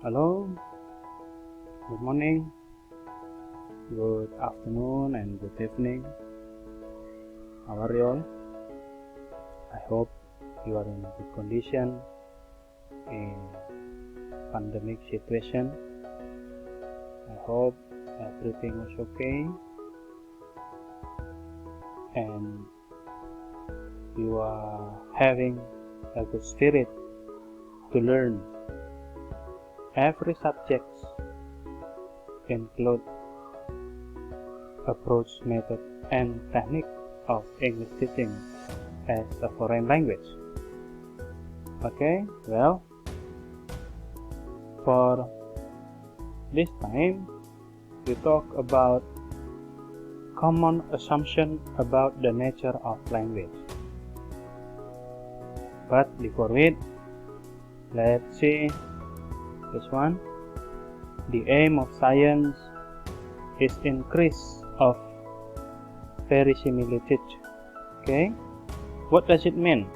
Hello, good morning, good afternoon, and good evening. How are you all? I hope you are in good condition in pandemic situation. I hope everything was okay and you are having a good spirit to learn. Every subject include approach, method, and technique of English teaching as a foreign language. Okay, well, for this time, we talk about common assumption about the nature of language. But before it, let's see this one. The aim of science is increase of verisimilitude. Okay, what does it mean?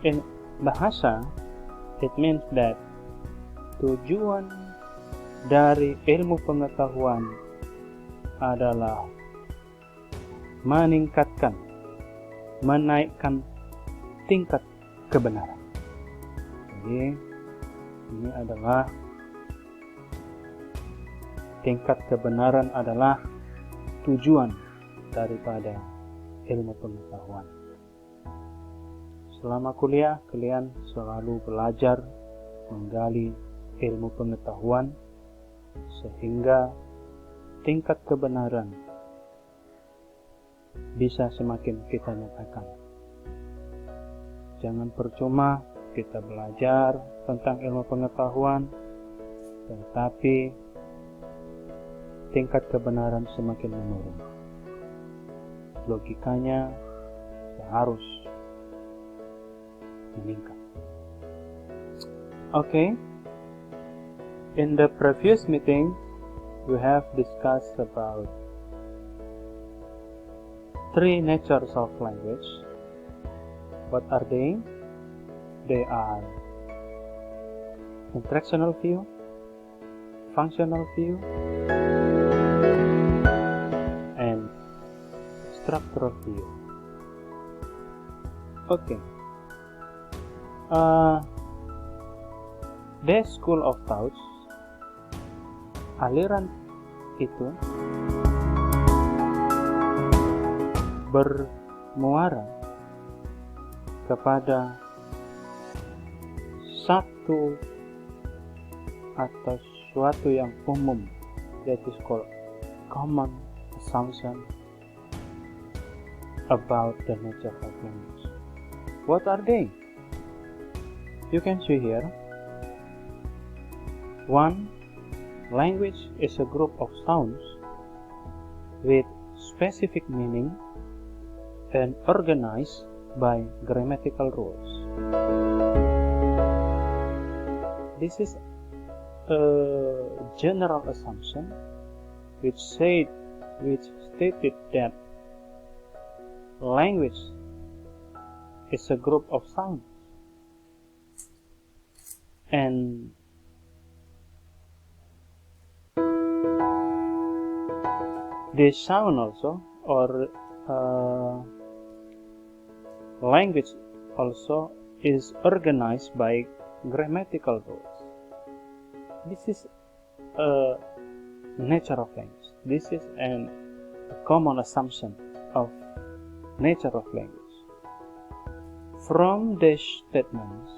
In bahasa, it means that tujuan dari ilmu pengetahuan adalah meningkatkan, menaikkan tingkat kebenaran. Jadi, ini adalah tingkat kebenaran adalah tujuan daripada ilmu pengetahuan. Selama kuliah, kalian selalu belajar menggali ilmu pengetahuan sehingga tingkat kebenaran bisa semakin kita nyatakan. Jangan percuma kita belajar tentang ilmu pengetahuan, tetapi tingkat kebenaran semakin menurun. Logikanya harus meningkat. Okay, in the previous meeting, we have discussed about three natures of language. What are they? They are interactional view, functional view, and structural view. Okay. The school of thoughts, aliran itu bermuara kepada satu atau suatu yang umum, that is called common assumption about the nature of language. What are they? You can see here. 1. Language is a group of sounds with specific meaning and organized by grammatical rules. This is a general assumption which stated that language is a group of sounds, and the sound also, or language also, is organized by grammatical rules. This is a nature of language. This is a common assumption of nature of language. From these statements,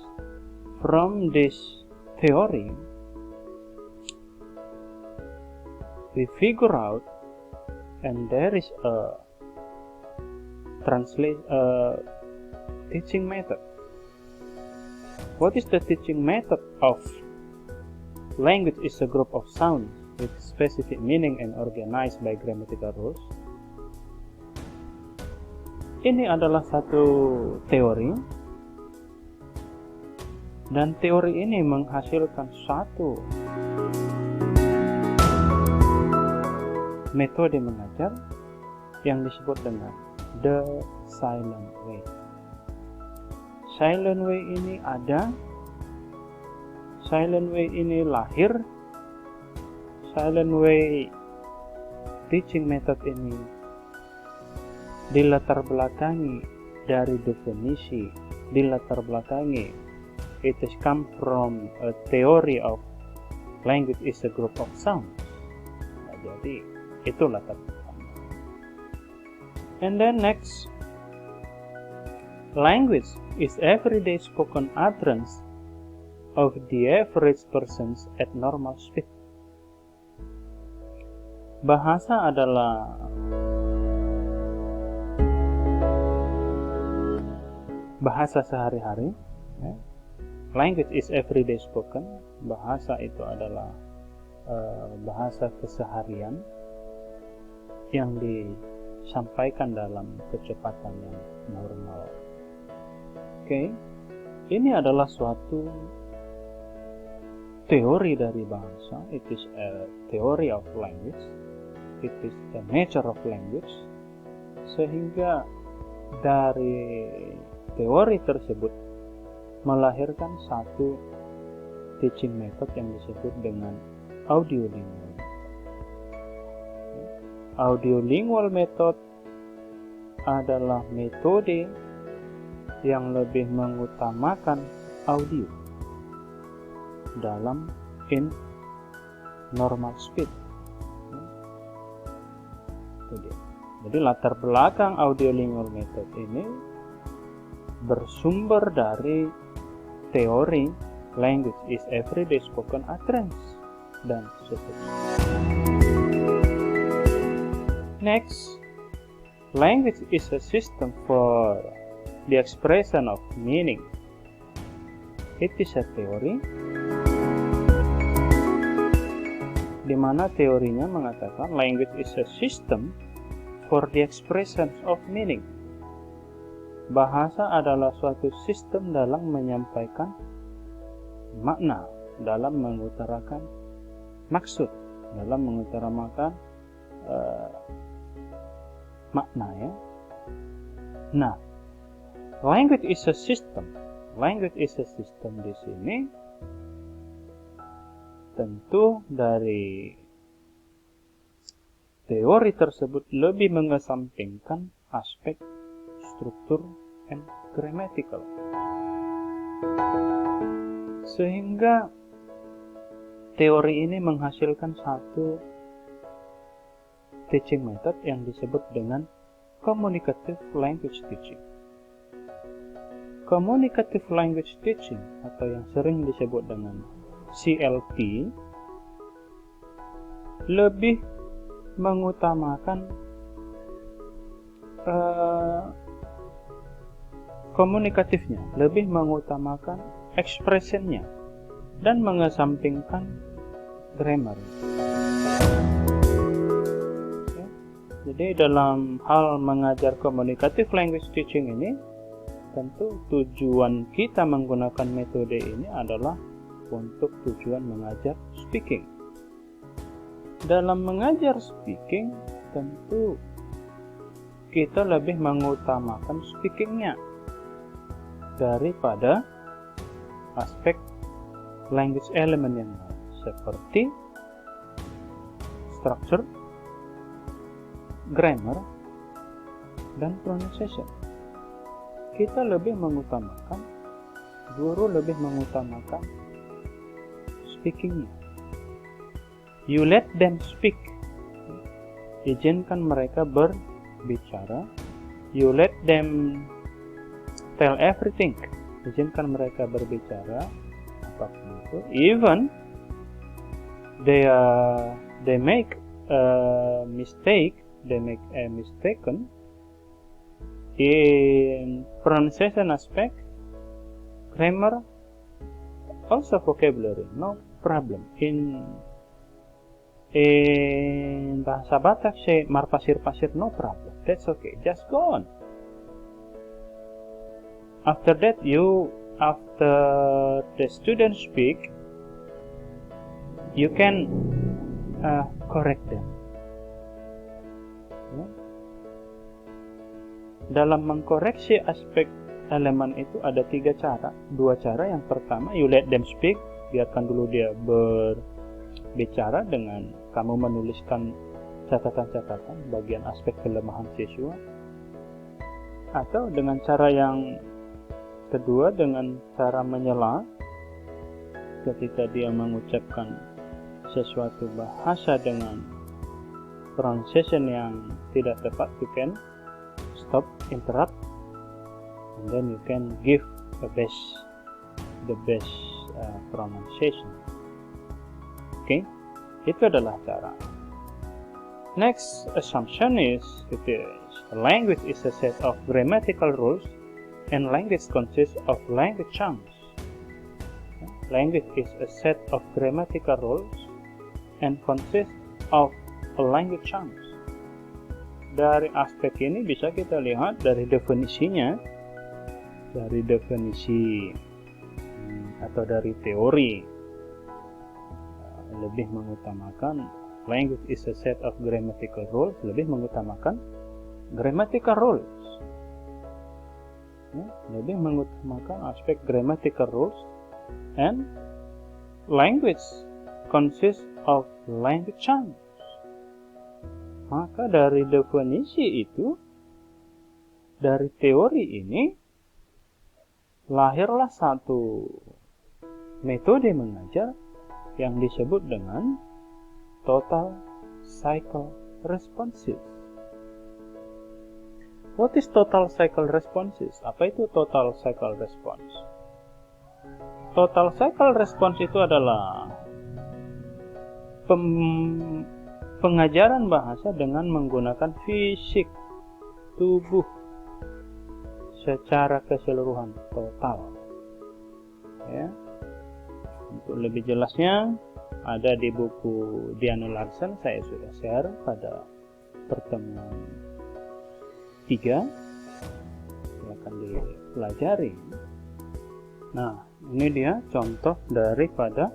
from this theory, we figure out, and there is a teaching method. What is the teaching method of language is a group of sounds with specific meaning and organized by grammatical rules? Ini adalah satu teori, dan teori ini menghasilkan satu metode mengajar yang disebut dengan the silent way. Silent way ini ada Silent Way ini lahir, Silent Way teaching method ini dilatar belakangi dari definisi, dilatar belakangi it has come from a theory of language is a group of sounds. Nah, jadi itu latar belakang. And then next, language is everyday spoken utterance of the average persons at normal speed. Bahasa adalah bahasa sehari-hari. Language is everyday spoken. Bahasa itu adalah bahasa keseharian yang disampaikan dalam kecepatan yang normal. Oke, ini adalah suatu teori dari bahasa. It is a theory of language. It is the nature of language. Sehingga dari teori tersebut melahirkan satu teaching method yang disebut dengan audiolingual. Audiolingual method adalah metode yang lebih mengutamakan audio dalam in normal speed. Jadi latar belakang audiolingual method ini bersumber dari teori language is everyday spoken utterance dan seterusnya. Next, language is a system for the expression of meaning. It is a theory di mana teorinya mengatakan language is a system for the expression of meaning. Bahasa adalah suatu sistem dalam menyampaikan makna, dalam mengutarakan maksud, dalam mengutarakan makna ya. Nah, language is a system. Language is a system di sini tentu dari teori tersebut lebih mengesampingkan aspek struktur and grammatical, sehingga teori ini menghasilkan satu teaching method yang disebut dengan communicative language teaching. Communicative language teaching atau yang sering disebut dengan CLT lebih mengutamakan komunikatifnya, lebih mengutamakan expressionnya dan mengesampingkan grammar. Ya. Jadi dalam hal mengajar communicative language teaching ini, tentu tujuan kita menggunakan metode ini adalah untuk tujuan mengajar speaking. Dalam mengajar speaking, tentu kita lebih mengutamakan speakingnya daripada aspek language element yang lain, seperti structure, grammar, dan pronunciation. Kita lebih mengutamakan, guru lebih mengutamakan speakingnya. You let them speak. Izinkan mereka berbicara. You let them tell everything. Izinkan mereka berbicara apapun itu. Even they make a mistake, they make a mistaken in pronunciation aspect, grammar, also vocabulary, no problem. In bahasa Batak say marpasir-pasir, no problem. That's okay. Just go on. After that, after the student speak, you can correct them. Ya. Dalam mengkoreksi aspek elemen itu ada 3 cara. 2 cara. Yang pertama, you let them speak. biarkan dulu dia berbicara dengan kamu menuliskan catatan-catatan bagian aspek kelemahan siswa, atau dengan cara yang kedua, dengan cara menyela ketika dia mengucapkan sesuatu bahasa dengan pronunciation yang tidak tepat. You can stop, interrupt, and then you can give the best pronunciation. Okay, itu adalah cara. Next assumption is language is a set of grammatical rules and language consists of language chunks. Language is a set of grammatical rules and consists of a language chunks. Dari aspek ini bisa kita lihat dari definisinya, dari definisi atau dari teori, lebih mengutamakan language is a set of grammatical rules, lebih mengutamakan grammatical rules, lebih mengutamakan aspek grammatical rules, and language consists of language chunks. Maka dari definisi itu, dari teori ini, lahirlah satu metode mengajar yang disebut dengan total cycle responses. What is total cycle responses? Apa itu total cycle response? Total cycle response itu adalah pengajaran bahasa dengan menggunakan fisik tubuh secara keseluruhan, total. Ya. Untuk lebih jelasnya, ada di buku Diana Larsen, saya sudah share pada pertemuan 3, silakan dipelajari. Nah, ini dia contoh daripada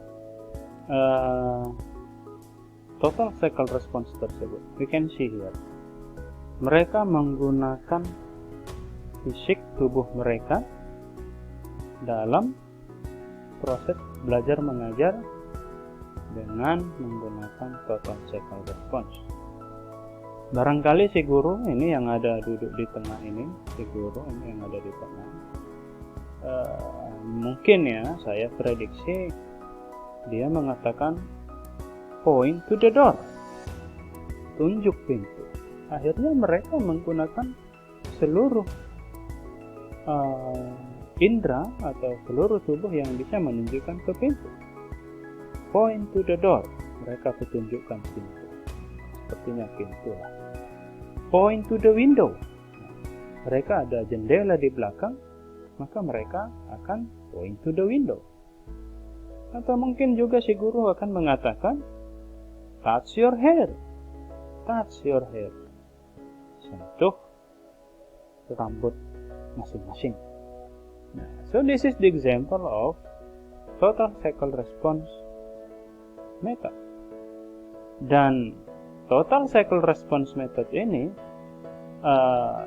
total cycle response tersebut. We can see here, mereka menggunakan fisik tubuh mereka dalam proses belajar mengajar dengan menggunakan total cycle response. Barangkali si guru ini yang ada duduk di tengah ini, si guru ini yang ada di tengah, mungkin ya saya prediksi dia mengatakan point to the door, tunjuk pintu. Akhirnya mereka menggunakan seluruh indera atau seluruh tubuh yang bisa menunjukkan ke pintu. Point to the door, mereka tunjukkan pintu, sepertinya pintu lah. Point to the window, mereka ada jendela di belakang, maka mereka akan point to the window. Atau mungkin juga si guru akan mengatakan touch your hair, touch your hair, sentuh rambut masing-masing. Nah, so this is the example of total cycle response method. Dan total cycle response method ini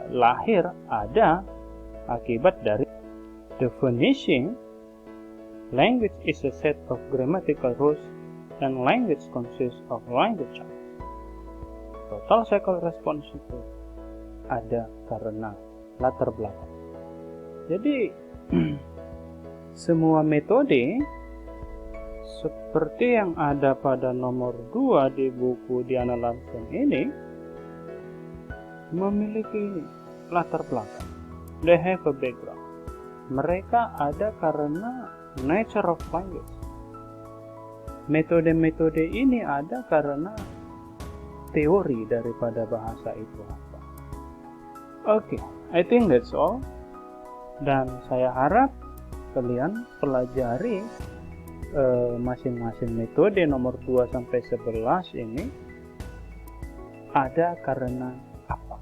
lahir ada akibat dari definisi language is a set of grammatical rules and language consists of language chunks. Total cycle response itu ada karena latar belakang. Jadi semua metode seperti yang ada pada nomor 2 di buku Diana Larsen ini memiliki latar belakang. They have a background. Mereka ada karena nature of language. Metode-metode ini ada karena teori daripada bahasa itu apa. Okay, I think that's all. Dan saya harap kalian pelajari masing-masing metode nomor 2 sampai 11 ini ada karena apa.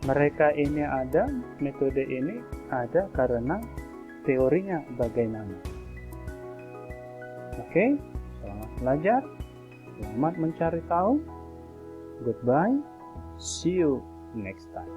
Mereka ini ada, metode ini ada karena teorinya bagaimana. Oke, selamat belajar, selamat mencari tahu. Goodbye, see you next time.